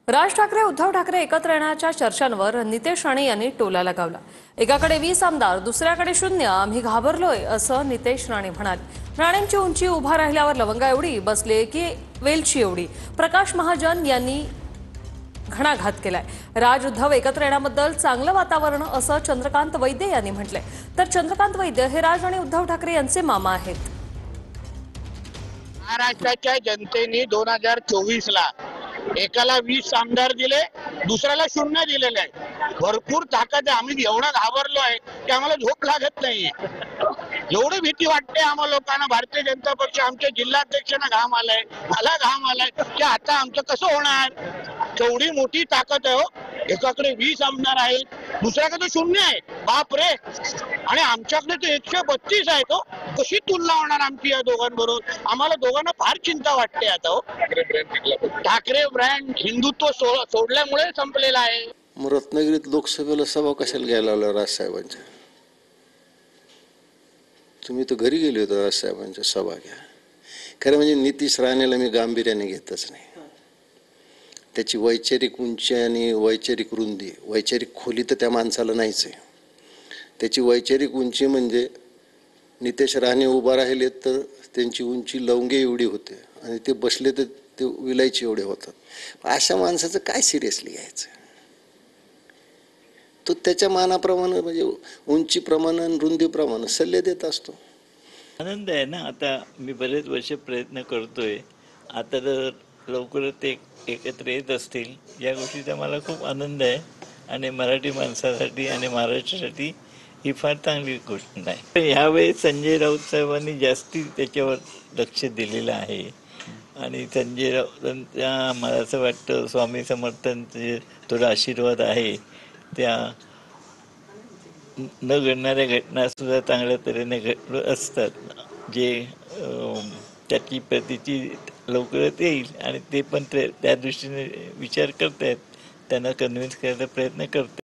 राज ठाकरे उद्धव ठाकरे एकत्र येण्याच्या चर्चांवर नितेश राणे यांनी टोला लगावला। एकाकडे 20 आमदार, दुसऱ्याकडे 0, आम्ही घाबरलोय असं नितेश राणे म्हणाले। राणेंची उंची उभा राहिल्यावर लवंगा एवढी, बसले की वेलची एवढी। प्रकाश महाजन यांनी घणाघात केलाय। राज उद्धव एकत्र येण्याबद्दल चांगलं वातावरण असं चंद्रकांत वैद्य यांनी म्हटलंय। तर चंद्रकांत वैद्य हे राज आणि उद्धव ठाकरे यांचे मामा आहेत। महाराष्ट्राच्या जनतेने 2024 ला एकाला 20 आमदार दिले, दुसऱ्याला 0 दिलेले आहे। भरपूर ताकद आहे। आम्ही एवढा घाबरलो आहे की आम्हाला झोप लागत नाहीये। एवढी भीती वाटते आम्हाला लोकांना। भारतीय जनता पक्ष आमच्या जिल्हाध्यक्षांना घाम आलाय, मला घाम आलाय की आता आमचं कसं होणार। तेवढी मोठी ताकद आहे हो। एकाकडे 20 आमदार आहेत, दुसऱ्याकडे 0 आहे। बाप रे। आणि आमच्याकडे तर 132 आहे। तो कशी तुलना होणार आमची या दोघांबरोबर। आम्हाला दोघांना फार चिंता वाटते आता हो। ठाकरे ब्रँड हिंदुत्व सोडल्यामुळे संपलेला आहे। मग रत्नागिरीत लोकसभेला सभा कशाला घ्यायला लावल्या राजसाहेबांच्या? तुम्ही तर घरी गेले होते राजसाहेबांच्या सभा घ्या। खरं म्हणजे नितीश राणेला मी गांभीर्याने घेतच नाही। त्याची वैचारिक उंची आणि वैचारिक रुंदी, वैचारिक खोली तर त्या माणसाला नाहीच आहे। त्याची वैचारिक उंची म्हणजे नितेश राणे उभा राहिले तर त्यांची उंची लवंगे एवढी होते आणि ते बसले तर ते विलायची एवढे होतात। अशा माणसाचं काय सिरियसली घ्यायचं? तो त्याच्या मानाप्रमाणे म्हणजे उंचीप्रमाणे आणि रुंदीप्रमाणे सल्ले देत असतो। आनंद आहे ना। आता मी बरेच वर्ष प्रयत्न करतोय। आता जर लवकरच ते एकत्र येत असतील या गोष्टीचा मला खूप आनंद आहे आणि मराठी माणसासाठी आणि महाराष्ट्रासाठी ही फार चांगली गोष्ट आहे। यावेळेस संजय राऊत साहेबांनी जास्ती त्याच्यावर लक्ष दिलेलं आहे आणि संजय राऊतांच्या मला असं वाटतं स्वामी समर्थांचे थोडा आशीर्वाद आहे। त्या न घडणाऱ्या घटनासुद्धा चांगल्या तऱ्हेने घडत असतात। जे त्याची प्रतीची लवकरच येईल आणि ते पण त्या दृष्टीने विचार करतायत, त्यांना कन्व्हिन्स करायचा प्रयत्न करतात।